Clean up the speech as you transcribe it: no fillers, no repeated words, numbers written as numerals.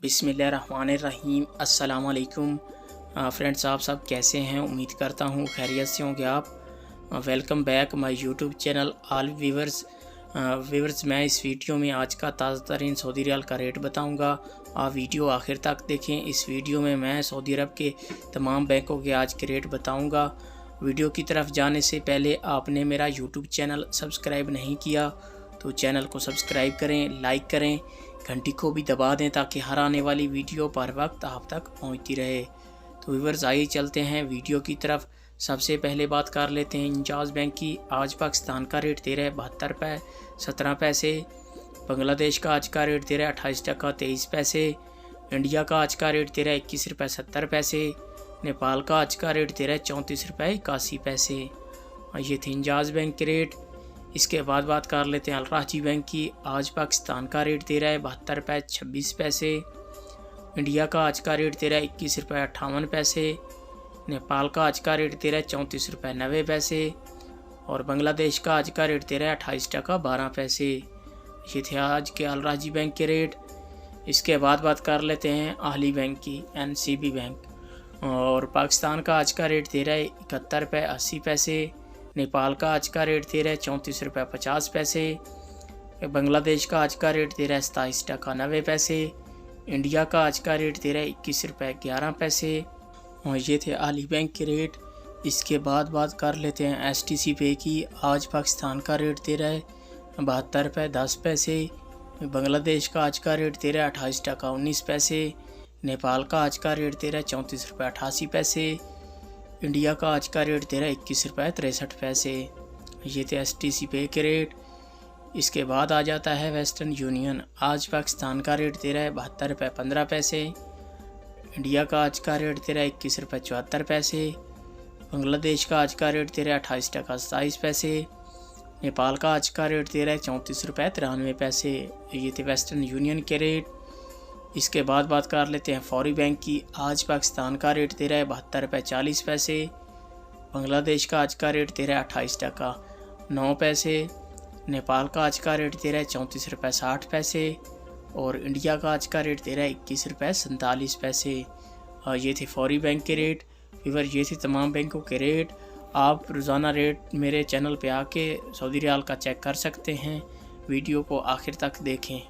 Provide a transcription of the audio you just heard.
बिस्मिल्लाहिर्रहमानिर्रहीम। अस्सलाम वालेकुम फ्रेंड्स, आप सब कैसे हैं? उम्मीद करता हूँ खैरियत से होंगे आप। Welcome back my YouTube channel all viewers. मैं इस वीडियो में आज का ताज़ा तरीन सऊदी रियाल का रेट बताऊंगा। आप वीडियो आखिर तक देखें। इस वीडियो में मैं सऊदी अरब के तमाम बैंकों के आज के रेट बताऊंगा। वीडियो की तरफ जाने से पहले आपने मेरा यूट्यूब चैनल सब्सक्राइब नहीं किया तो चैनल को सब्सक्राइब करें, लाइक करें, घंटी को भी दबा दें ताकि हर आने वाली वीडियो पर वक्त आप तक पहुंचती रहे। तो व्यूअर्स, आइए चलते हैं वीडियो की तरफ। सबसे पहले बात कर लेते हैं इंजाज बैंक की। आज पाकिस्तान का रेट दे रहा है 72 रुपये 17 पैसे। बांग्लादेश का आज का रेट दे रहा है 28 टका 23 पैसे। इंडिया का आज का रेट दे रहा है 21 रुपये 70 पैसे। नेपाल का आज का रेट दे रहा है 34 रुपये 81 पैसे। ये थे इंजाज बैंक के रेट। इसके बाद बात कर लेते हैं अलराजी बैंक की। आज पाकिस्तान का रेट दे रहा है 72 रुपये 26 पैसे। इंडिया का आज का रेट दे रहा है 21 रुपये 58 पैसे। नेपाल का आज का रेट दे रहा है 34 रुपये 90 पैसे। और बांग्लादेश का आज का रेट दे रहा है 28 टका 12 पैसे। ये थे आज के अलराजी बैंक के रेट। इसके बाद बात कर लेते हैं अहली बैंक की, NCB बैंक। और पाकिस्तान का आज का रेट दे रहा है 71 रुपये 80 पैसे। नेपाल का आज का रेट दे रहा है 34 रुपये 50 पैसे। बांग्लादेश का आज का रेट दे रहा है 27 टका 90 पैसे। इंडिया का आज का रेट दे रहा है 21 रुपये 11 पैसे। और ये थे अहली बैंक के रेट। इसके बाद बात कर लेते हैं STC पे की। आज पाकिस्तान का रेट दे रहा है 72 रुपये 10 पैसे। बांग्लादेश का आज का रेट दे रहा है 28 टका 19 पैसे। नेपाल का आज का रेट दे रहा है 34 रुपये 88 पैसे। इंडिया का आज का रेट दे रहा है 21 रुपये 63 पैसे। ये थे STC पे के रेट। इसके बाद आ जाता है वेस्टर्न यूनियन। आज पाकिस्तान का रेट दे रहा है 72 रुपये 15 पैसे। इंडिया का आज का रेट दे रहा है 21 रुपये 74 पैसे। बांग्लादेश का आज का रेट दे रहा है 28 टका 27 पैसे। नेपाल का आज का रेट दे रहा है 34 रुपये 93 पैसे। ये थे वेस्टर्न यूनियन के रेट। इसके बाद बात कर लेते हैं फौरी बैंक की। आज पाकिस्तान का रेट दे रहा है 72 रुपये 40 पैसे। बांग्लादेश का आज का रेट दे रहा है 28 टका 9 पैसे। नेपाल का आज का रेट दे रहा है 34 रुपये 60 पैसे। और इंडिया का आज का रेट दे रहा है 21 रुपये 47 पैसे। ये थे फौरी बैंक के रेट। फिर ये थे तमाम बैंकों के रेट। आप रोज़ाना रेट मेरे चैनल पे आके सऊदी रियाल का चेक कर सकते हैं। वीडियो को आखिर तक देखें।